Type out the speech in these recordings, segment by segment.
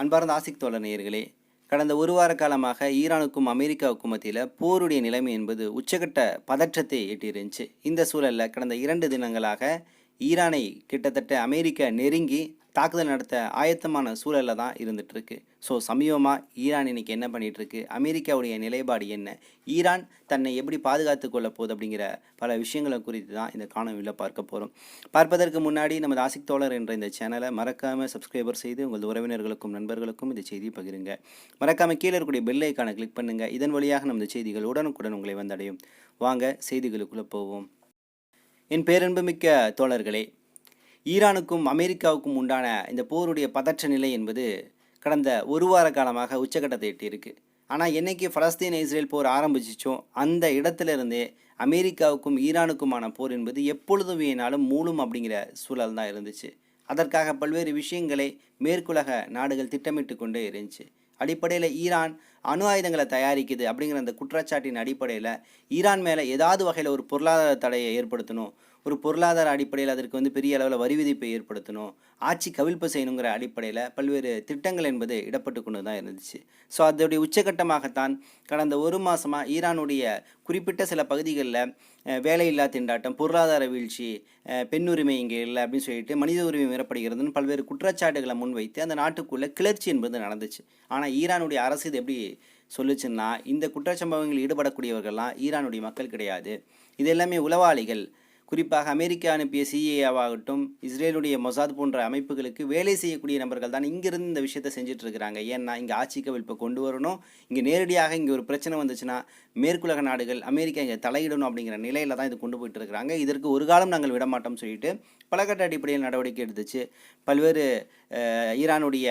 அன்பார்ந்த ஆசிக் தோழர் நேயர்களே, கடந்த ஒரு வார காலமாக ஈரானுக்கும் அமெரிக்காவுக்கும் மத்தியில் போருடைய நிலைமை என்பது உச்சகட்ட பதற்றத்தை எட்டியிருந்துச்சு. இந்த சூழலில் கடந்த 2 தினங்களாக ஈரானை கிட்டத்தட்ட அமெரிக்கா நெருங்கி தாக்குதல் நடத்த ஆயத்தமான சூழலில் தான் இருந்துகிட்ருக்கு. ஸோ சமீபமாக ஈரான் இன்னைக்கு என்ன பண்ணிகிட்ருக்கு, அமெரிக்காவுடைய நிலைப்பாடு என்ன, ஈரான் தன்னை எப்படி பாதுகாத்து கொள்ள போகுது அப்படிங்கிற பல விஷயங்களை குறித்து தான் இந்த காணொலியில் பார்க்க போகிறோம். பார்ப்பதற்கு முன்னாடி நமது ஆசிக் தோழர் என்ற இந்த சேனலை மறக்காமல் சப்ஸ்கிரைபர் செய்து உங்கள் உறவினர்களுக்கும் நண்பர்களுக்கும் இந்த செய்தியை பகிருங்க. மறக்காமல் கீழே இருக்கக்கூடிய பெல் ஐக்கானை கிளிக் பண்ணுங்கள். இதன் வழியாக நமது செய்திகள் உடனுக்குடன் உங்களை வந்தடையும். வாங்க செய்திகளுக்குள்ளே போவோம். என் பேரன்புமிக்க தோழர்களே, ஈரானுக்கும் அமெரிக்காவுக்கும் உண்டான இந்த போருடைய பதற்ற நிலை என்பது கடந்த ஒரு வார காலமாக உச்சகட்டத்தை எட்டியிருக்கு. ஆனால் என்னைக்கு பலஸ்தீன் இஸ்ரேல் போர் ஆரம்பிச்சிச்சோ அந்த இடத்துலேருந்தே அமெரிக்காவுக்கும் ஈரானுக்குமான போர் என்பது எப்பொழுதும் வேணாலும் மூலும் அப்படிங்கிற சூழல் தான் இருந்துச்சு. அதற்காக பல்வேறு விஷயங்களை மேற்குலக நாடுகள் திட்டமிட்டு கொண்டே இருந்துச்சு. அடிப்படையில் ஈரான் அணு ஆயுதங்களை தயாரிக்குது அப்படிங்கிற அந்த குற்றச்சாட்டின் அடிப்படையில் ஈரான் மேலே ஏதாவது வகையில் ஒரு பொருளாதார தடையை ஏற்படுத்தணும், ஒரு பொருளாதார அடிப்படையில் அதற்கு பெரிய அளவில் வரி விதிப்பை ஏற்படுத்தணும், ஆட்சி கவிழ்ப்பு செய்யணுங்கிற அடிப்படையில் பல்வேறு திட்டங்கள் என்பது இடப்பட்டு கொண்டு தான் இருந்துச்சு. ஸோ அதோடைய உச்சகட்டமாகத்தான் கடந்த ஒரு மாதமாக ஈரானுடைய குறிப்பிட்ட சில பகுதிகளில் வேலையில்லா திண்டாட்டம், பொருளாதார வீழ்ச்சி, பெண்ணுரிமை இங்கே இல்லை அப்படின்னு சொல்லிட்டு மனித உரிமை மீறப்படுகிறதுன்னு பல்வேறு குற்றச்சாட்டுகளை முன்வைத்து அந்த நாட்டுக்குள்ளே கிளர்ச்சி என்பது நடந்துச்சு. ஆனால் ஈரானுடைய அரசு இது எப்படி சொல்லுச்சுன்னா, இந்த குற்றச்சம்பவங்களில் ஈடுபடக்கூடியவர்கள்லாம் ஈரானுடைய மக்கள் கிடையாது, இது எல்லாமே உளவாளிகள், குறிப்பாக அமெரிக்கா அனுப்பிய சிஏஏவாகட்டும் இஸ்ரேலுடைய மொசாத் போன்ற அமைப்புகளுக்கு வேலை செய்யக்கூடிய நபர்கள் தான் இங்கிருந்து இந்த விஷயத்தை செஞ்சுட்டு இருக்கிறாங்க. ஏன்னா இங்கே ஆட்சி கவிழ்ப்பை கொண்டு வரணும், இங்கே நேரடியாக இங்கே ஒரு பிரச்சனை வந்துச்சுன்னா மேற்குலக நாடுகள் அமெரிக்கா இங்கே தலையிடணும் அப்படிங்கிற நிலையில் தான் இது கொண்டு போயிட்டு இருக்கிறாங்க. இதற்கு ஒரு காலம் நாங்கள் விடமாட்டோம் சொல்லிட்டு பலகட்ட அடிப்படையில் நடவடிக்கை எடுத்துச்சு. பல்வேறு ஈரானுடைய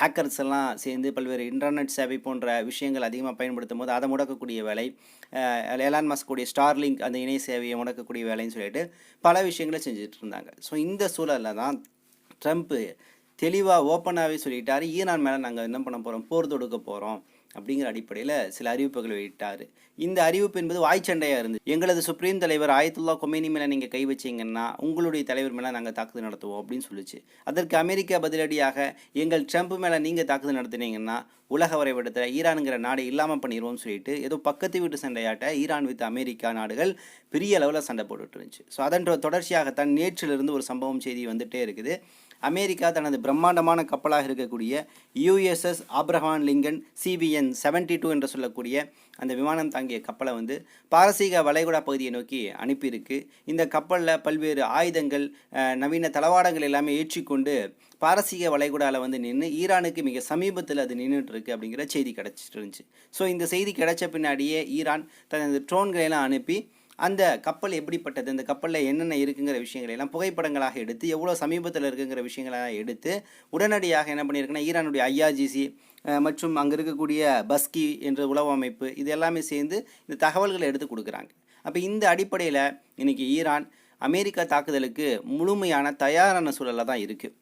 ஹேக்கர்ஸ் எல்லாம் சேர்ந்து பல்வேறு இன்டர்நெட் சேவை போன்ற விஷயங்கள் அதிகமாக பயன்படுத்தும் போது அதை முடக்கக்கூடிய வேலை, எலான் மஸ்குடைய ஸ்டார்லிங்க் அந்த இணைய சேவையை முடக்கக்கூடிய வேலைன்னு சொல்லிட்டு பல விஷயங்களை செஞ்சுட்டு இருந்தாங்க. ஸோ இந்த சூழலில் தான் ட்ரம்ப்பு தெளிவாக ஓப்பனாகவே சொல்லிட்டார், ஈரான் மேலே நாங்கள் என்ன பண்ண போகிறோம், போர் தொடுக்க போகிறோம் அப்படிங்கிற அடிப்படையில் சில அறிவிப்புகளை வெளியிட்டார். இந்த அறிவிப்பு என்பது வாய்ச்சண்டையாக இருந்தது. எங்களது சுப்ரீம் தலைவர் ஆயத்துல்லா கொமேனி மேலே நீங்கள் கை வச்சிங்கன்னா உங்களுடைய தலைவர் மேலே நாங்கள் தாக்குதல் நடத்துவோம் அப்படின்னு சொல்லிச்சு. அதற்கு அமெரிக்கா பதிலடியாக எங்கள் ட்ரம்ப் மேலே நீங்கள் தாக்குதல் நடத்தினீங்கன்னா உலக வரைபடத்தில் ஈரானுங்கிற நாடு இல்லாமல் பண்ணிடுவோம்னு சொல்லிட்டு ஏதோ பக்கத்து வீட்டு சண்டையாட்ட ஈரான் வித் அமெரிக்கா நாடுகள் பெரிய அளவில் சண்டை போட்டுட்டு இருந்துச்சு. ஸோ அதன் தொடர்ச்சியாகத்தான் நேற்றிலிருந்து ஒரு சம்பவம் செய்தி வந்துகிட்டே இருக்குது. அமெரிக்கா தனது பிரம்மாண்டமான கப்பலாக இருக்கக்கூடிய யுஎஸ்எஸ் ஆப்ரஹாம் லிங்கன் CVN 72 என்று சொல்லக்கூடிய அந்த விமானம் தாங்கிய கப்பலை பாரசீக வளைகுடா பகுதியை நோக்கி அனுப்பியிருக்கு. இந்த கப்பலில் பல்வேறு ஆயுதங்கள், நவீன தளவாடங்கள் எல்லாமே ஏற்றிக்கொண்டு பாரசீக வளைகுடாவில் நின்று ஈரானுக்கு மிக சமீபத்தில் அது நின்றுட்டு இருக்கு அப்படிங்கிற செய்தி கிடச்சிட்டு இருந்துச்சு. ஸோ இந்த செய்தி கிடைச்ச பின்னாடியே ஈரான் தனது ட்ரோன்களெல்லாம் அனுப்பி அந்த கப்பல் எப்படிப்பட்டது, அந்த கப்பலில் என்னென்ன இருக்குங்கிற விஷயங்களை எல்லாம் புகைப்படங்களாக எடுத்து, எவ்வளோ சமீபத்தில் இருக்குங்கிற விஷயங்களாக எடுத்து உடனடியாக என்ன பண்ணியிருக்குன்னா ஈரானுடைய IRGC மற்றும் அங்கே இருக்கக்கூடிய பஸ்கி என்ற உளவு அமைப்பு இது எல்லாமே சேர்ந்து இந்த தகவல்களை எடுத்து கொடுக்குறாங்க. அப்போ இந்த அடிப்படையில் இன்றைக்கி ஈரான் அமெரிக்கா தாக்குதலுக்கு முழுமையான தயாரான சூழலில் தான் இருக்குது.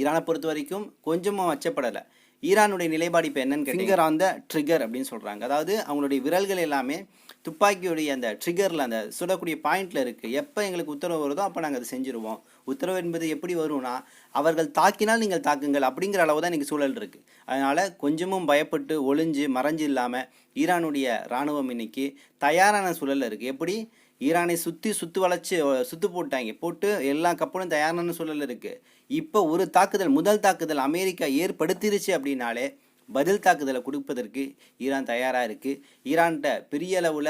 ஈரானை பொறுத்த வரைக்கும் கொஞ்சமும் அச்சப்படலை. ஈரானுடைய நிலைப்பாடு இப்போ என்னன்னு ஃபிங்கர் ஆன் த ட்ரிகர் அப்படின்னு சொல்கிறாங்க. அதாவது அவங்களுடைய விரல்கள் எல்லாமே துப்பாக்கியுடைய அந்த ட்ரிகரில் அந்த சுடக்கூடிய பாயிண்டில் இருக்குது. எப்போ எங்களுக்கு உத்தரவு வருதோ அப்போ நாங்கள் அதை செஞ்சுருவோம். உத்தரவு என்பது எப்படி வரும்னா, அவர்கள் தாக்கினால் நீங்கள் தாக்குங்கள் அப்படிங்கிற அளவு தான் இன்றைக்கி சூழல் இருக்குது. அதனால் கொஞ்சமும் பயப்பட்டு ஒளிஞ்சு மறைஞ்சு இல்லாமல் ஈரானுடைய இராணுவம் இன்றைக்கி தயாரான சூழலில் இருக்குது. எப்படி ஈரானை சுற்றி வளைச்சி சுற்று போட்டு எல்லா கப்பலும் தயாரான சூழலில் இருக்குது. இப்போ ஒரு தாக்குதல், முதல் தாக்குதல் அமெரிக்கா ஏற்படுத்திருச்சு அப்படின்னாலே பதில் தாக்குதலை கொடுப்பதற்கு ஈரான் தயாராக இருக்குது. ஈரான்கிட்ட பெரிய அளவில்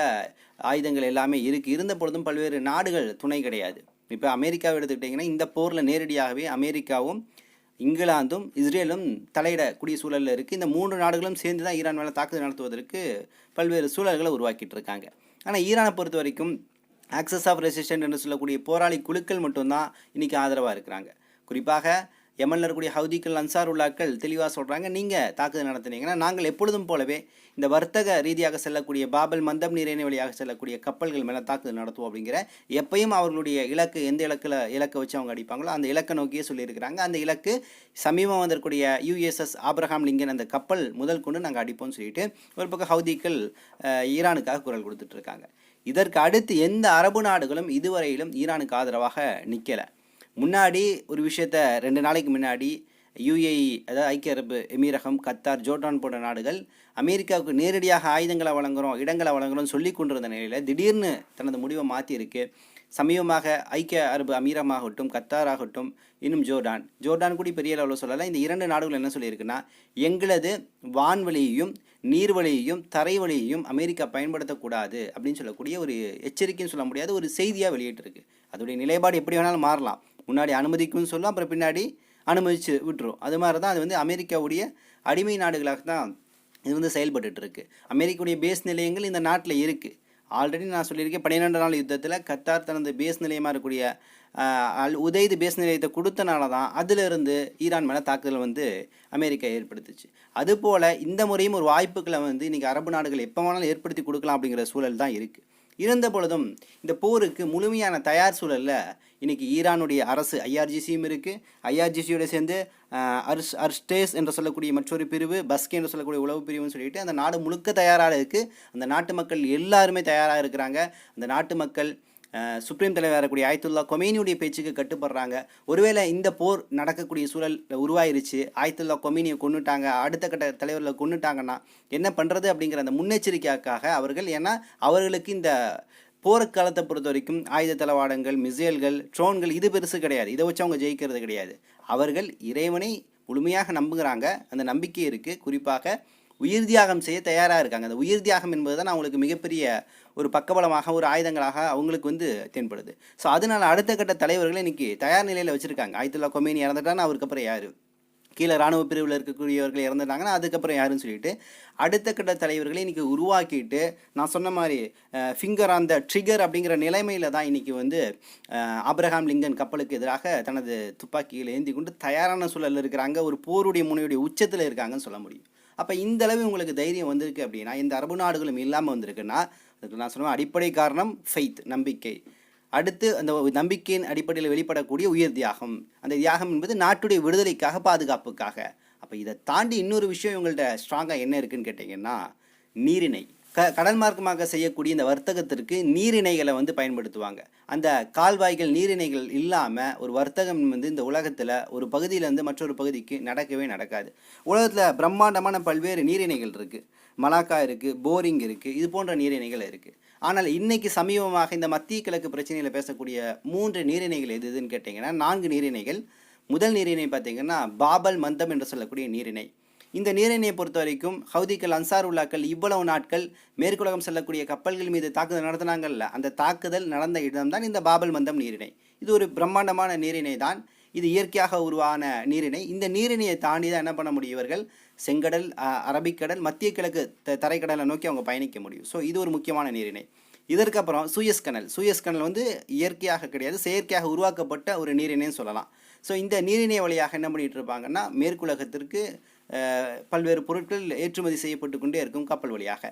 ஆயுதங்கள் எல்லாமே இருக்குது. இருந்த பொழுதும் பல்வேறு நாடுகள் துணை கிடையாது. இப்போ அமெரிக்காவை எடுத்துக்கிட்டிங்கன்னா இந்த போரில் நேரடியாகவே அமெரிக்காவும் இங்கிலாந்தும் இஸ்ரேலும் தலையிடக்கூடிய சூழலில் இருக்குது. இந்த 3 நாடுகளும் சேர்ந்து தான் ஈரான் மேலே தாக்குதல் நடத்துவதற்கு பல்வேறு சூழல்களை உருவாக்கிட்டு இருக்காங்க. ஆனால் ஈரானை பொறுத்த வரைக்கும் ஆக்சஸ் ஆஃப் ரெசிஸ்டன்ட் என்று சொல்லக்கூடிய போராளி குழுக்கள் மட்டும்தான் இன்றைக்கி ஆதரவாக இருக்கிறாங்க. குறிப்பாக யமனில் இருக்கக்கூடிய ஹவுதிக்கள், அன்சாருல்லாக்கள் தெளிவாக சொல்கிறாங்க, நீங்கள் தாக்குதல் நடத்துனீங்கன்னா நாங்கள் எப்பொழுதும் போலவே இந்த வர்த்தக ரீதியாக செல்லக்கூடிய பாபல் மந்தம் நீரிணை வழியாக செல்லக்கூடிய கப்பல்கள் மேலே தாக்குதல் நடத்துவோம் அப்படிங்கிற எப்பயும் அவர்களுடைய இலக்கு எந்த இலக்கை வச்சு அவங்க அடிப்பாங்களோ அந்த இலக்கை நோக்கியே சொல்லியிருக்கிறாங்க. அந்த இலக்கு சமீபம் வந்திருக்கூடிய USS ஆப்ரஹாம் லிங்கன் அந்த கப்பல் முதல் கொண்டு நாங்கள் அடிப்போம்னு சொல்லிட்டு ஒரு பக்கம் ஹவுதிக்கள் ஈரானுக்காக குரல் கொடுத்துட்ருக்காங்க. இதற்கு அடுத்து எந்த அரபு நாடுகளும் இதுவரையிலும் ஈரானுக்கு ஆதரவாக நிற்கலை. முன்னாடி ஒரு விஷயத்த 2 நாளைக்கு முன்னாடி யுஏஇ, அதாவது ஐக்கிய அரபு எமீரகம், கத்தார், ஜோர்டான் போன்ற நாடுகள் அமெரிக்காவுக்கு நேரடியாக ஆயுதங்களை வழங்குகிறோம், இடங்களை வழங்குகிறோம்னு சொல்லி கொண்டிருந்த நிலையில் திடீர்னு தனது முடிவை மாற்றியிருக்கு. சமீபமாக ஐக்கிய அரபு அமீரமாகட்டும், கத்தார் ஆகட்டும், இன்னும் ஜோர்டான் கூட பெரிய லெவலில் சொல்லலை. இந்த இரண்டு நாடுகள் என்ன சொல்லியிருக்குன்னா, எங்களது வான்வழியையும் நீர்வழியையும் தரைவழியையும் அமெரிக்கா பயன்படுத்தக்கூடாது அப்படின்னு சொல்லக்கூடிய ஒரு எச்சரிக்கைன்னு சொல்ல முடியாது, ஒரு செய்தியாக வெளியிட்டிருக்கு. அதோடைய நிலைப்பாடு எப்படி வேணாலும் மாறலாம். முன்னாடி அனுமதிக்கும்னு சொல்லும், அப்புறம் பின்னாடி அனுமதிச்சு விட்டுரும். அது மாதிரி தான் அது அமெரிக்காவுடைய அடிமை நாடுகளாக தான் இது செயல்பட்டு இருக்கு. அமெரிக்காவுடைய பேஸ் நிலையங்கள் இந்த நாட்டில் இருக்குது. ஆல்ரெடி நான் சொல்லியிருக்கேன், 12 நாள் யுத்தத்தில் கத்தார் தனது பேஸ் நிலையமாக இருக்கக்கூடிய உதைது பேஸ் நிலையத்தை கொடுத்தனால தான் அதிலிருந்து ஈரான் மேலே தாக்குதல் அமெரிக்கா ஏற்படுத்துச்சு. அதுபோல் இந்த முறையும் ஒரு வாய்ப்புகளை இன்றைக்கி அரபு நாடுகள் எப்போ வேணாலும் ஏற்படுத்தி கொடுக்கலாம் அப்படிங்கிற சூழல் தான் இருக்குது. இருந்த பொழுதும் இந்த போருக்கு முழுமையான தயார் சூழலில் இன்றைக்கி ஈரானுடைய அரசு ஐஆர்ஜிசியும் இருக்குது. ஐஆர்ஜிசியோட சேர்ந்து அர்ஸ்டேஸ் என்று சொல்லக்கூடிய மற்றொரு பிரிவு, பஸ்கே என்று சொல்லக்கூடிய உளவு பிரிவுன்னு சொல்லிட்டு அந்த நாடு முழுக்க தயாராக இருக்குது. அந்த நாட்டு மக்கள் எல்லாருமே தயாராக இருக்கிறாங்க. அந்த நாட்டு மக்கள் சுப்ரீம் தலைவர் வரக்கூடிய ஆயத்துல்லா கொமேனியுடைய பேச்சுக்கு கட்டுப்படுறாங்க. ஒருவேளை இந்த போர் நடக்கக்கூடிய சூழல் உருவாயிருச்சு, ஆயத்துல்லா கொமேனியை கொண்டுட்டாங்க, அடுத்த கட்ட தலைவர்களை கொண்டுட்டாங்கன்னா என்ன பண்ணுறது அப்படிங்கிற அந்த முன்னெச்சரிக்கைக்காக அவர்கள், ஏன்னா அவர்களுக்கு இந்த போர்க்காலத்தை பொறுத்த வரைக்கும் ஆயுத தளவாடங்கள், மிசைல்கள், ட்ரோன்கள் இது பெருசு கிடையாது. இதை வச்சு அவங்க ஜெயிக்கிறது கிடையாது. அவர்கள் இறைவனை முழுமையாக நம்புகிறாங்க. அந்த நம்பிக்கை இருக்குது. குறிப்பாக உயிர் தியாகம் செய்ய தயாராக இருக்காங்க. அந்த உயிர் தியாகம் என்பது தான் அவங்களுக்கு மிகப்பெரிய ஒரு பக்கபலமாக, ஒரு ஆயுதங்களாக அவங்களுக்கு தென்படுது. ஸோ அதனால் அடுத்த கட்ட தலைவர்களை இன்றைக்கி தயார் நிலையில் வச்சுருக்காங்க. ஆயத்துல்லா கொமேனி இறந்துட்டாங்கன்னா அவருக்கப்புறம் யார், கீழே இராணுவ பிரிவில் இருக்கக்கூடியவர்கள் இறந்துட்டாங்கன்னா அதுக்கப்புறம் யாருன்னு சொல்லிட்டு அடுத்த கட்ட தலைவர்களை இன்றைக்கி உருவாக்கிட்டு, நான் சொன்ன மாதிரி ஃபிங்கர் ஆன் த ட்ரிகர் அப்படிங்கிற நிலைமையில் தான் இன்றைக்கி ஆப்ரஹாம் லிங்கன் கப்பலுக்கு எதிராக தனது துப்பாக்கிகளை ஏந்தி கொண்டு தயாரான சூழலில் இருக்கிறாங்க. ஒரு போருடைய முனையுடைய உச்சத்தில் இருக்காங்கன்னு சொல்ல முடியும். அப்போ இந்த அளவு உங்களுக்கு தைரியம் வந்திருக்கு அப்படின்னா, இந்த அரபு நாடுகளும் இல்லாமல் வந்திருக்குன்னா, அதுக்கு நான் சொல்லுவேன் அடிப்படை காரணம் ஃபெய்த், நம்பிக்கை. அடுத்து அந்த நம்பிக்கையின் அடிப்படையில் வெளிப்படக்கூடிய உயிர் தியாகம். அந்த தியாகம் என்பது நாட்டுடைய விடுதலைக்காக, பாதுகாப்புக்காக. அப்போ இதை தாண்டி இன்னொரு விஷயம் இவங்கள்ட்ட ஸ்ட்ராங்காக என்ன இருக்குதுன்னு கேட்டிங்கன்னா, நீரிணை. கடல் மார்க்கமாக செய்யக்கூடிய இந்த வர்த்தகத்திற்கு நீரிணைகளை பயன்படுத்துவாங்க. அந்த கால்வாய்கள், நீரிணைகள் இல்லாமல் ஒரு வர்த்தகம் இந்த உலகத்தில் ஒரு பகுதியிலேருந்து மற்றொரு பகுதிக்கு நடக்கவே நடக்காது. உலகத்தில் பிரம்மாண்டமான பல்வேறு நீரிணைகள் இருக்குது. மலாக்கா இருக்குது, போரிங் இருக்குது, இது போன்ற நீரிணைகள் இருக்குது. ஆனால் இன்றைக்கி சமீபமாக இந்த மத்திய கிழக்கு பிரச்சனையில் பேசக்கூடிய 3 நீரிணைகள் எதுன்னு கேட்டிங்கன்னா, 4 நீரிணைகள். முதல் நீரிணை பார்த்திங்கன்னா பாபல் மந்தம் என்று சொல்லக்கூடிய நீரிணை. இந்த நீரிணையை பொறுத்த வரைக்கும் ஹவுதிகள், அன்சார் உல்லாக்கள் இவ்வளவு நாட்கள் மேற்குலகம் செல்லக்கூடிய கப்பல்கள் மீது தாக்குதல் நடத்தினாங்கல்ல, அந்த தாக்குதல் நடந்த இடம்தான் இந்த பாபல் மந்தம் நீரிணை. இது ஒரு பிரம்மாண்டமான நீரிணை தான். இது இயற்கையாக உருவான நீரிணை. இந்த நீரிணையை தாண்டி தான் என்ன பண்ண முடியும், இவர்கள் செங்கடல், அரபிக்கடல், மத்திய கிழக்கு தரைக்கடலை நோக்கி அவங்க பயணிக்க முடியும். ஸோ இது ஒரு முக்கியமான நீரிணை. இதற்கப்புறம் சூயஸ் கனல் இயற்கையாக கிடையாது, செயற்கையாக உருவாக்கப்பட்ட ஒரு நீரிணைன்னு சொல்லலாம். ஸோ இந்த நீரிணை வழியாக என்ன பண்ணிகிட்டு இருப்பாங்கன்னா, மேற்குலகத்திற்கு பல்வேறு பொருட்கள் ஏற்றுமதி செய்யப்பட்டு கொண்டே இருக்கும் கப்பல் வழியாக.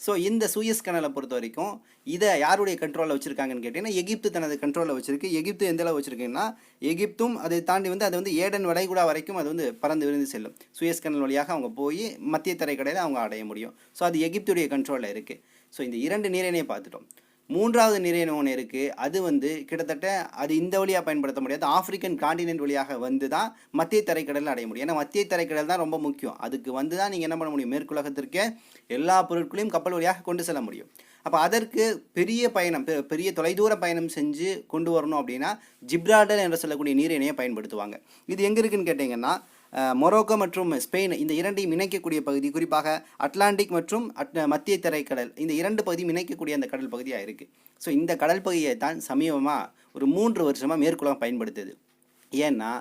ஸோ இந்த சூயஸ் கனலை பொறுத்த வரைக்கும் இதை யாருடைய கண்ட்ரோலில் வச்சுருக்காங்கன்னு கேட்டிங்கன்னா, எகிப்து தனது கண்ட்ரோலில் வச்சுருக்கு. எகிப்து எந்த அளவு வச்சுருக்குன்னா, எகிப்தும் அதை தாண்டி அது ஏடன் வளைகுடா வரைக்கும் அது பறந்து விரிந்து செல்லும். சூயஸ் கனல் வழியாக அவங்க போய் மத்திய தரைக்கடையில் அவங்க அடைய முடியும். ஸோ அது எகிப்துடைய கண்ட்ரோலில் இருக்குது. ஸோ இந்த 2 நீரிணையை பார்த்துட்டோம். 3வது நீரிணை ஒன்று இருக்குது. அது கிட்டத்தட்ட அது இந்த வழியாக பயன்படுத்த முடியாது. ஆஃப்ரிக்கன் காண்டினென்ட் வழியாக தான் மத்திய தரைக்கடலில் அடைய முடியும். ஏன்னா மத்திய தரைக்கடல் தான் ரொம்ப முக்கியம். அதுக்கு தான் நீங்கள் என்ன பண்ண முடியும், மேற்குலகத்திற்கு எல்லா பொருட்களையும் கப்பல் வழியாக கொண்டு செல்ல முடியும். அப்போ அதற்கு பெரிய பயணம், பெரிய தொலைதூர பயணம் செஞ்சு கொண்டு வரணும் அப்படின்னா ஜிப்ரால்டர் என்று சொல்லக்கூடிய நீரிணையை பயன்படுத்துவாங்க. இது எங்கே இருக்குதுன்னு கேட்டிங்கன்னா, மொரோக்கோ மற்றும் ஸ்பெயின் இந்த இரண்டையும் இணைக்கக்கூடிய பகுதி, குறிப்பாக அட்லாண்டிக் மற்றும் மத்திய தரைக்கடல், இந்த 2 பகுதியும் இணைக்கக்கூடிய அந்த கடல் பகுதியாக இருக்குது. ஸோ இந்த கடல் பகுதியை தான் சமீபமாக ஒரு 3 வருஷமாக மேற்குலகம் பயன்படுத்துது. ஏன்னா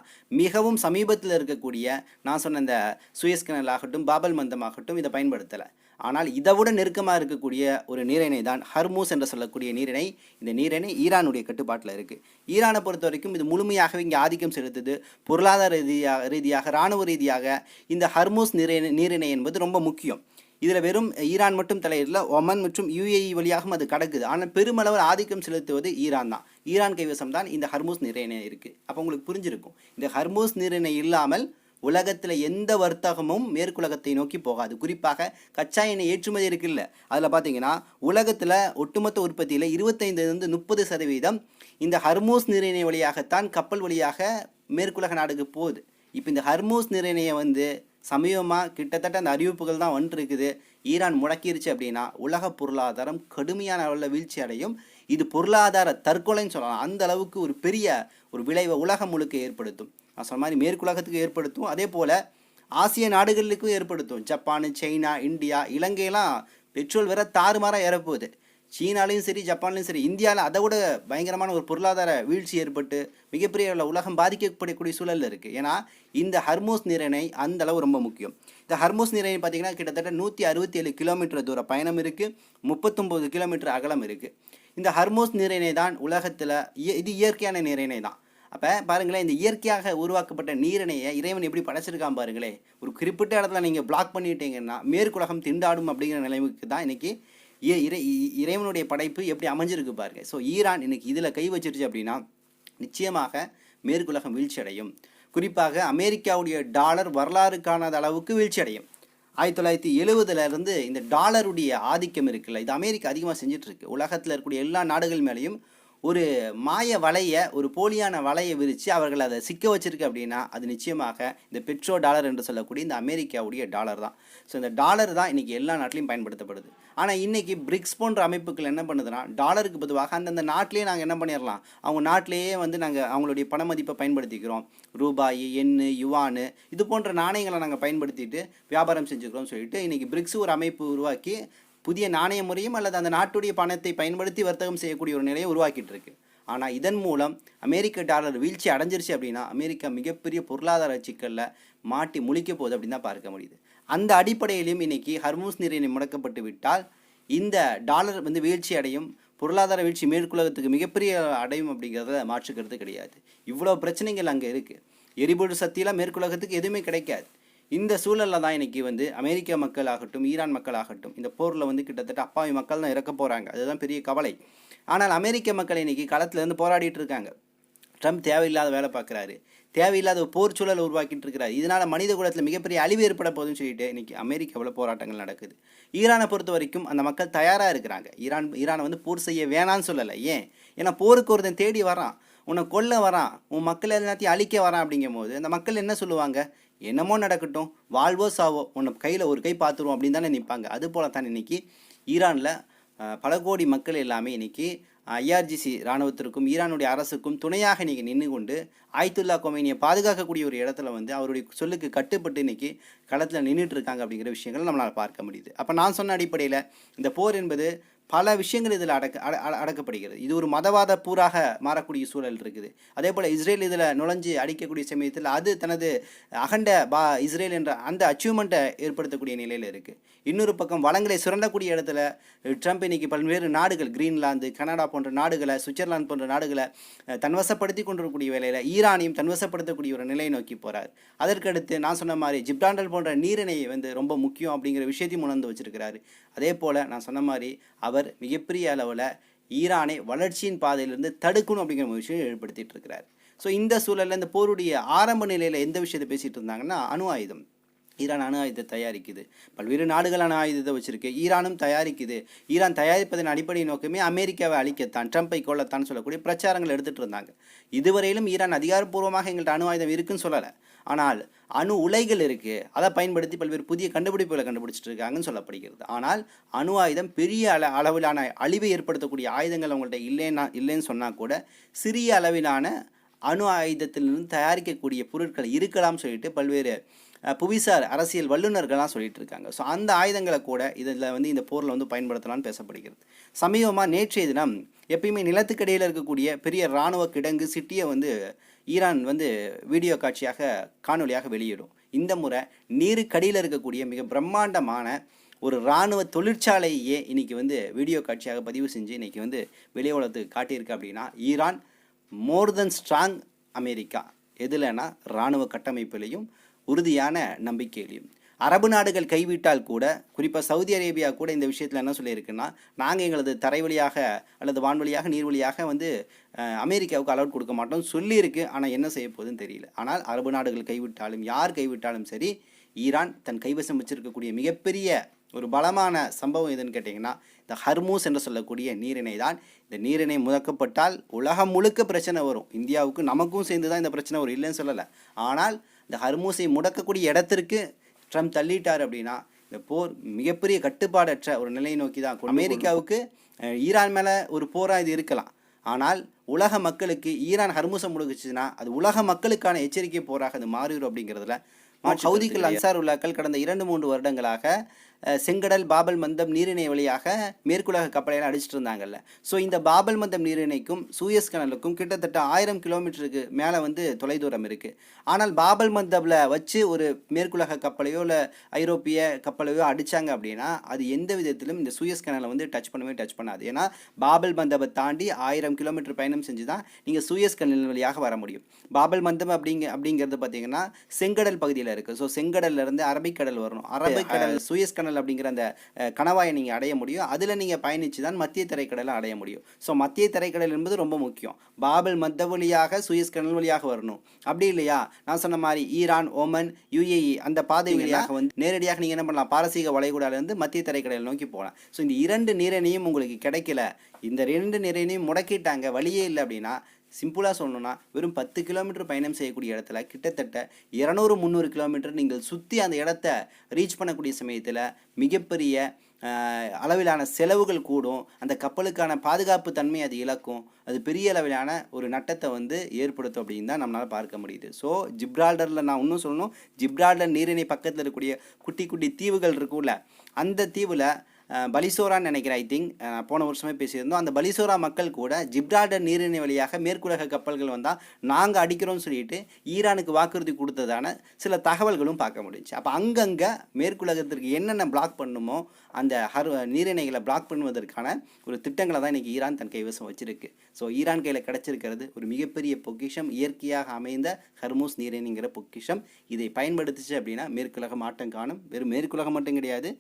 மிகவும் சமீபத்தில் இருக்கக்கூடிய நான் சொன்ன இந்த சூயஸ் கனல் ஆகட்டும், பாபல் மந்தம் ஆகட்டும் இதை பயன்படுத்தலை. ஆனால் இதை விட நெருக்கமாக இருக்கக்கூடிய ஒரு நீரிணை தான் ஹர்மூஸ் என்று சொல்லக்கூடிய நீரிணை. இந்த நீரிணை ஈரானுடைய கட்டுப்பாட்டில் இருக்குது. ஈரானை பொறுத்த வரைக்கும் இது முழுமையாகவே இங்கே ஆதிக்கம் செலுத்துது. பொருளாதார ரீதியாக இராணுவ ரீதியாக இந்த ஹர்மூஸ் நீரிணை என்பது ரொம்ப முக்கியம். இதில் வெறும் ஈரான் மட்டும் தலையிடல, ஒமன் மற்றும் யுஏஇ வழியாகவும் அது கடக்குது. ஆனால் பெருமளவு ஆதிக்கம் செலுத்துவது ஈரான் தான். ஈரான் கைவசம் தான் இந்த ஹர்மூஸ் நீரிணை இருக்குது. அப்போ உங்களுக்கு புரிஞ்சிருக்கும், இந்த ஹர்மூஸ் நீரிணை இல்லாமல் உலகத்தில் எந்த வர்த்தகமும் மேற்குலகத்தை நோக்கி போகாது. குறிப்பாக கச்சா எண்ணெய் ஏற்றுமதி இருக்குல்ல, அதில் பார்த்தீங்கன்னா உலகத்தில் ஒட்டுமொத்த உற்பத்தியில் 25-30% இந்த ஹர்மூஸ் நீரிணை வழியாகத்தான் கப்பல் வழியாக மேற்குலக நாடுக்கு போகுது. இப்போ இந்த ஹர்மூஸ் நீரிணையை வந்து சமீபமாக கிட்டத்தட்ட அந்த அறிவிப்புகள் தான் வந்துருக்குது. ஈரான் முடக்கிருச்சு அப்படின்னா உலக பொருளாதாரம் கடுமையான அளவில் வீழ்ச்சி அடையும். இது பொருளாதார தற்கொலைன்னு சொல்லலாம். அந்த அளவுக்கு ஒரு பெரிய ஒரு விளைவை உலகம் முழுக்க ஏற்படுத்தும். நான் சொன்ன மாதிரி மேற்குலகத்துக்கு ஏற்படுத்தும், அதே போல் ஆசிய நாடுகளுக்கும் ஏற்படுத்தும். ஜப்பான், சைனா, இந்தியா, இலங்கையெல்லாம் பெட்ரோல் வேற தாறுமாறாக ஏறப்போகுது. சீனாலையும் சரி, ஜப்பான்லையும் சரி, இந்தியாவில் அதை விட பயங்கரமான ஒரு பொருளாதார வீழ்ச்சி ஏற்பட்டு மிகப்பெரிய உலகம் பாதிக்கப்படக்கூடிய சூழலில் இருக்குது. ஏன்னா இந்த ஹர்மூஸ் நீரிணை அந்த அளவு ரொம்ப முக்கியம். இந்த ஹர்மூஸ் நீரிணை பார்த்திங்கன்னா கிட்டத்தட்ட 167 கிலோமீட்டர் தூர பயணம் இருக்குது, 39 கிலோமீட்டர் அகலம் இருக்குது. இந்த ஹர்மூஸ் நீரிணை தான் உலகத்தில் இது இயற்கையான நீரிணை தான். அப்போ பாருங்களேன், இந்த இயற்கையாக உருவாக்கப்பட்ட நீரிணையை இறைவன் எப்படி படைச்சிருக்கான் பாருங்களேன். ஒரு குறிப்பிட்ட இடத்துல நீங்கள் பிளாக் பண்ணிட்டீங்கன்னா மேற்குலகம் திண்டாடும் அப்படிங்கிற நிலைமைக்கு தான் இன்றைக்கி இறைவனுடைய படைப்பு எப்படி அமைஞ்சிருக்கு பாருங்க. ஸோ ஈரான் இன்னைக்கு இதில் கை வச்சிருச்சு அப்படின்னா நிச்சயமாக மேற்குலகம் வீழ்ச்சி அடையும். குறிப்பாக அமெரிக்காவுடைய டாலர் வரலாறு காணாத அளவுக்கு வீழ்ச்சி அடையும். 1970 இந்த டாலருடைய ஆதிக்கம் இருக்குல்ல, இது அமெரிக்கா அதிகமாக செஞ்சுட்டு இருக்கு. உலகத்தில் இருக்கக்கூடிய எல்லா நாடுகள் மேலேயும் ஒரு மாய வலையை, ஒரு போலியான வலையை விரித்து அவர்கள் அதை சிக்க வச்சிருக்கு அப்படின்னா அது நிச்சயமாக இந்த பெட்ரோ டாலர் என்று சொல்லக்கூடிய இந்த அமெரிக்காவுடைய டாலர் தான். ஸோ இந்த டாலர் தான் இன்றைக்கி எல்லா நாட்டிலையும் பயன்படுத்தப்படுது. ஆனால் இன்றைக்கி பிரிக்ஸ் போன்ற அமைப்புகள் என்ன பண்ணுதுன்னா, டாலருக்கு பொதுவாக அந்தந்த நாட்டிலேயே நாங்கள் என்ன பண்ணிடலாம், அவங்க நாட்டிலேயே வந்து நாங்கள் அவங்களுடைய பண மதிப்பை பயன்படுத்திக்கிறோம். ரூபாய், எண்ணு, யுவானு இது போன்ற நாணயங்களை நாங்கள் பயன்படுத்திட்டு வியாபாரம் செஞ்சுக்கிறோம்னு சொல்லிட்டு இன்றைக்கி பிரிக்ஸ் ஒரு அமைப்பு உருவாக்கி புதிய நாணய முறையும் அல்லது அந்த நாட்டுடைய பணத்தை பயன்படுத்தி வர்த்தகம் செய்யக்கூடிய ஒரு நிலையை உருவாக்கிட்டு இருக்கு. ஆனால் இதன் மூலம் அமெரிக்க டாலர் வீழ்ச்சி அடைஞ்சிருச்சு அப்படின்னா அமெரிக்கா மிகப்பெரிய பொருளாதார சிக்கலில் மாட்டி முழிக்க போகுது அப்படின்னு தான் பார்க்க முடியுது. அந்த அடிப்படையிலும் இன்னைக்கு ஹர்மூஸ் நீரிணை முடக்கப்பட்டு விட்டால் இந்த டாலர் வந்து வீழ்ச்சி அடையும், பொருளாதார வீழ்ச்சி மேற்குலகத்துக்கு மிகப்பெரிய அடையும் அப்படிங்கிறத மாற்றுக்கிறது கிடையாது. இவ்வளோ பிரச்சனைகள் அங்கே இருக்குது. எரிபொருள் சக்தியெல்லாம் மேற்குலகத்துக்கு எதுவுமே கிடைக்காது. இந்த சூழலில் தான் இன்றைக்கி வந்து அமெரிக்க மக்கள் ஆகட்டும், ஈரான் மக்கள் ஆகட்டும், இந்த போரில் வந்து கிட்டத்தட்ட அப்பாவி மக்கள் தான் இறக்க போகிறாங்க. அதுதான் பெரிய கவலை. ஆனால் அமெரிக்க மக்கள் இன்றைக்கி களத்துலேருந்து போராடிட்டு இருக்காங்க. ட்ரம்ப் தேவையில்லாத வேலை பார்க்குறாரு, தேவையில்லாத போர் சூழல் உருவாக்கிட்டு இருக்கிறாரு. இதனால் மனித குலத்தில் மிகப்பெரிய அழிவு ஏற்பட போகுதுன்னு சொல்லிட்டு இன்றைக்கி அமெரிக்காவில் போராட்டங்கள் நடக்குது. ஈரானை பொறுத்த வரைக்கும் அந்த மக்கள் தயாராக இருக்கிறாங்க. ஈரானை வந்து போர் செய்ய வேணான்னு சொல்லலை. ஏன்னா போருக்கு ஒருத்தன் தேடி வரான், உன்னை கொல்ல வரான், உன் மக்கள் எல்லாத்தையும் அழிக்க வரான். அப்படிங்கும் போது அந்த மக்கள் என்ன சொல்லுவாங்க, என்னமோ நடக்கட்டும், வாழ்வோ சாவோ, உன்னை கையில் ஒரு கை பார்த்துருவோம் அப்படின்னு தானே நிற்பாங்க. அது போல தான் இன்றைக்கி ஈரானில் பல கோடி மக்கள் எல்லாமே இன்றைக்கி ஐஆர்ஜிசி இராணுவத்திற்கும் ஈரானுடைய அரசுக்கும் துணையாக இன்றைக்கி நின்று கொண்டு ஆயத்துல்லா கொமைனியை பாதுகாக்கக்கூடிய ஒரு இடத்துல வந்து அவருடைய சொல்லுக்கு கட்டுப்பட்டு இன்றைக்கி களத்தில் நின்றுட்டு இருக்காங்க அப்படிங்கிற விஷயங்கள் நம்மளால் பார்க்க முடியுது. அப்போ நான் சொன்ன அடிப்படையில் இந்த போர் என்பது பல விஷயங்கள் இதில் அடக்கப்படுகிறது. இது ஒரு மதவாத பூராக மாறக்கூடிய சூழல் இருக்குது. அதே போல் இஸ்ரேல் இதில் நுழைஞ்சு அடிக்கக்கூடிய சமயத்தில் அது தனது அகண்ட இஸ்ரேல் என்ற அந்த அச்சீவ்மெண்ட்டை ஏற்படுத்தக்கூடிய நிலையில் இருக்குது. இன்னொரு பக்கம் வளங்களை சுரண்டக்கூடிய இடத்துல ட்ரம்ப் இன்னைக்கு பல்வேறு நாடுகள், கிரீன்லாந்து, கனடா போன்ற நாடுகளை, சுவிட்சர்லாந்து போன்ற நாடுகளை தன்வசப்படுத்தி கொண்டிருக்கக்கூடிய வேலையில் ஈரானையும் தன்வசப்படுத்தக்கூடிய ஒரு நிலையை நோக்கி போகிறார். அதற்கடுத்து நான் சொன்ன மாதிரி ஜிப்ரால்டர் போன்ற நீரிணை வந்து ரொம்ப முக்கியம் அப்படிங்கிற விஷயத்தையும் உணர்ந்து வச்சிருக்கிறாரு. அதே போல் நான் சொன்ன மாதிரி அவர் மிகப்பெரிய அளவில் ஈரானை வளர்ச்சியின் பாதையிலிருந்து தடுக்கணும் அப்படிங்கிற ஒரு விஷயம் ஏற்படுத்திட்டு இருக்கிறார். ஸோ இந்த சூழலில் இந்த போருடைய ஆரம்ப நிலையில் எந்த விஷயத்தை பேசிகிட்டு இருந்தாங்கன்னா, அணு ஆயுதம். ஈரான் அணு ஆயுதத்தை தயாரிக்குது, பல்வேறு நாடுகள் அணு ஆயுதத்தை வச்சுருக்கு, ஈரானும் தயாரிக்குது. ஈரான் தயாரிப்பதன் அடிப்படை நோக்கமே அமெரிக்காவை அழிக்கத்தான், ட்ரம்பை கொள்ளத்தான் சொல்லக்கூடிய பிரச்சாரங்கள் எடுத்துகிட்டு இருந்தாங்க. இதுவரையிலும் ஈரான் அதிகாரப்பூர்வமாக எங்கள்கிட்ட அணு ஆயுதம் இருக்குன்னு சொல்லலை. ஆனால் அணு உலைகள் இருக்குது, அதை பயன்படுத்தி பல்வேறு புதிய கண்டுபிடிப்புகளை கண்டுபிடிச்சிட்டு இருக்காங்கன்னு சொல்லப்படுகிறது. ஆனால் அணு ஆயுதம் பெரிய அளவிலான அழிவை ஏற்படுத்தக்கூடிய ஆயுதங்கள் அவங்கள்ட்ட இல்லைன்னு சொன்னால் கூட சிறிய அளவிலான அணு ஆயுதத்திலிருந்து தயாரிக்கக்கூடிய பொருட்கள் இருக்கலாம் சொல்லிட்டு பல்வேறு புவிசார் அரசியல் வல்லுநர்கள்லாம் சொல்லிட்டு இருக்காங்க. ஸோ அந்த ஆயுதங்களை கூட இதில் வந்து இந்த போரில் வந்து பயன்படுத்தலாம்னு பேசப்படுகிறது. சமீபமாக நேற்றைய தினம் எப்பயுமே நிலத்துக்கடியில் இருக்கக்கூடிய பெரிய இராணுவ கிடங்கு சிட்டியை வந்து ஈரான் வந்து வீடியோ காட்சியாக காணொலியாக வெளியிடும். இந்த முறை நீருக்கடியில் இருக்கக்கூடிய மிக பிரம்மாண்டமான ஒரு இராணுவ தொழிற்சாலையே இன்றைக்கி வந்து வீடியோ காட்சியாக பதிவு செஞ்சு இன்றைக்கி வந்து வெளி உலகத்துக்கு காட்டியிருக்கு. அப்படின்னா ஈரான் மோர் தென் ஸ்ட்ராங் அமெரிக்கா எதுலன்னா இராணுவ கட்டமைப்பிலையும் உறுதியான நம்பிக்கையிலையும். அரபு நாடுகள் கைவிட்டால் கூட, குறிப்பாக சவுதி அரேபியா கூட இந்த விஷயத்தில் என்ன சொல்லியிருக்குன்னா, நாங்கள் எங்களது தரை வழியாக அல்லது வான்வழியாக நீர் வழியாக வந்து அமெரிக்காவுக்கு அலவுட் கொடுக்க மாட்டோம் சொல்லியிருக்கு. ஆனால் என்ன செய்ய போகுதுன்னு தெரியல. ஆனால் அரபு நாடுகள் கைவிட்டாலும் யார் கைவிட்டாலும் சரி, ஈரான் தன் கைவசம் வச்சிருக்கக்கூடிய மிகப்பெரிய ஒரு பலமான சம்பவம் எதுன்னு கேட்டிங்கன்னா, இந்த ஹர்மூஸ் என்று சொல்லக்கூடிய நீரிணை தான். இந்த நீரிணை முடக்கப்பட்டால் உலகம் முழுக்க பிரச்சனை வரும். இந்தியாவுக்கு நமக்கும் சேர்ந்து தான் இந்த பிரச்சனை வரும், இல்லைன்னு சொல்லலை. ஆனால் இந்த ஹர்மூஸை முடக்கக்கூடிய இடத்திற்கு ட்ரம்ப் தள்ளிட்டார் அப்படின்னா இந்த போர் மிகப்பெரிய கட்டுப்பாடற்ற ஒரு நிலையை நோக்கி தான். அமெரிக்காவுக்கு ஈரான் மேலே ஒரு போராக இது இருக்கலாம், ஆனால் உலக மக்களுக்கு ஈரான் ஹர்மூஸை முடக்குச்சுன்னா அது உலக மக்களுக்கான எச்சரிக்கை போராக அது மாறிடும் அப்படிங்கிறதுல ஹவுதிகள் அன்சார் உல்லாக்கள் கடந்த 2-3 வருடங்களாக செங்கடல் பாபல் மந்தம் நீரிணை வழியாக மேற்குலக கப்பலையெல்லாம் அடிச்சிட்டு இருந்தாங்கல்ல. ஸோ இந்த பாபல் மந்தம் நீரிணைக்கும் சூயஸ் கனலுக்கும் கிட்டத்தட்ட 1000 கிலோமீட்டருக்கு மேலே வந்து தொலைதூரம் இருக்குது. ஆனால் பாபல் மந்தமில் வச்சு ஒரு மேற்குலக கப்பலையோ இல்லை ஐரோப்பிய கப்பலையோ அடித்தாங்க அப்படின்னா அது எந்த விதத்திலும் இந்த சூயஸ் கனலை வந்து டச் பண்ணாது. ஏன்னா பாபல் மந்தமை தாண்டி 1000 கிலோமீட்டர் பயணம் செஞ்சு தான் நீங்கள் சூயஸ் கனல் வழியாக வர முடியும். பாபல் மந்தம் அப்படிங்கிறது பார்த்தீங்கன்னா செங்கடல் பகுதியில் இருக்குது. ஸோ செங்கடல்லேருந்து அரபிக்கடல் வரணும். அரபிக்கடல் சூயஸ் கனல் அப்படிங்கிற அந்த கணவாயை நீங்கள் அடைய முடியும். அதில் நீங்கள் பயணித்து தான் மத்திய தரைக்கடலை அடைய முடியும். ஸோ மத்திய தரைக்கடல் என்பது ரொம்ப முக்கியம். பாபல் மந்த வழியாக சூயஸ் கனல் வழியாக வரணும். அப்படி இல்லையா, நான் சொன்ன மாதிரி ஈரான், ஓமன், யுஏஇ அந்த பாதை வழியாக வந்து நேரடியாக நீங்கள் என்ன பண்ணலாம், பாரசீக வளைகுடாலேருந்து மத்திய தரைக்கடல் நோக்கி போகலாம். ஸோ இந்த 2 நீரிணையும் உங்களுக்கு கிடைக்கல, இந்த 2 நீரிணையும் முடக்கிட்டாங்க, வழியே இல்லை அப்படின்னா சிம்பிளாக சொல்லணும்னா வெறும் 10 கிலோமீட்டர் பயணம் செய்யக்கூடிய இடத்துல கிட்டத்தட்ட 200-300 கிலோமீட்டர் நீங்கள் சுற்றி அந்த இடத்த ரீச் பண்ணக்கூடிய சமயத்தில் மிகப்பெரிய அளவிலான செலவுகள் கூடும். அந்த கப்பலுக்கான பாதுகாப்பு தன்மை அது இழக்கும். அது பெரிய அளவிலான ஒரு நட்டத்தை வந்து ஏற்படுத்தும் அப்படின்னு தான் நம்மளால் பார்க்க முடியுது. ஸோ ஜிப்ரால்டரில் நான் இன்னும் சொல்லணும், ஜிப்ரால்டர் நீரிணை பக்கத்தில் இருக்கக்கூடிய குட்டி குட்டி தீவுகள் இருக்கும்ல, அந்த தீவில் பலிசோரான்னு நினைக்கிறேன், ஐ திங்க் போன வருஷமே பேசியிருந்தோம். அந்த பலிசோரா மக்கள் கூட ஜிப்ரால்டர் நீரிணை வழியாக மேற்குலக கப்பல்கள் வந்தால் நாங்கள் அடிக்கிறோம்னு சொல்லிட்டு ஈரானுக்கு வாக்குறுதி கொடுத்ததான சில தகவல்களும் பார்க்க முடிஞ்சுச்சு. அப்போ அங்கங்கே மேற்குலகத்திற்கு என்னென்ன பிளாக் பண்ணுமோ அந்த நீரிணைகளை பிளாக் பண்ணுவதற்கான ஒரு திட்டங்களை தான் இன்றைக்கி ஈரான் தன் கைவசம் வச்சுருக்கு. ஸோ ஈரான் கையில் கிடச்சிருக்கிறது ஒரு மிகப்பெரிய பொக்கிஷம், இயற்கையாக அமைந்த ஹர்மூஸ் நீரிணைங்கிற பொக்கிஷம். இதை பயன்படுத்துச்சு அப்படின்னா மேற்குலகம் ஆட்டம் காணும். வெறும் மேற்குலகம் மட்டும் கிடையாது,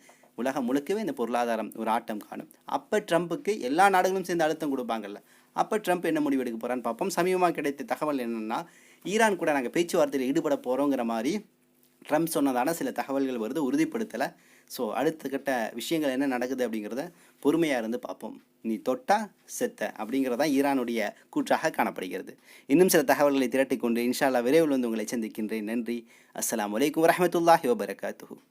உலகம் முழுக்கவே இந்த பொருளாதாரம் ஒரு ஆட்டம் காணும். அப்போ ட்ரம்ப்புக்கு எல்லா நாடுகளும் சேர்ந்து அழுத்தம் கொடுப்பாங்கல்ல, அப்போ ட்ரம்ப் என்ன முடிவு எடுக்க போகிறான்னு பார்ப்போம். சமீபமாக கிடைத்த தகவல் என்னென்னா, ஈரான் கூட நாங்கள் பேச்சுவார்த்தையில் ஈடுபட போகிறோங்கிற மாதிரி ட்ரம்ப் சொன்னதான சில தகவல்கள் வருது, உறுதிப்படுத்தலை. ஸோ அடுத்த கட்ட விஷயங்கள் என்ன நடக்குது அப்படிங்கிறத பொறுமையாக இருந்து பார்ப்போம். நீ தொட்டா செத்த அப்படிங்கிறதான் ஈரானுடைய கூற்றாக காணப்படுகிறது. இன்னும் சில தகவல்களை திரட்டிக்கொண்டு இன்ஷா அல்லாஹ் விரைவில் வந்து உங்களை சந்திக்கின்றேன். நன்றி. அஸ்ஸலாமு அலைக்கும் வரஹ்மத்துல்லாஹி வபரகாத்துஹு.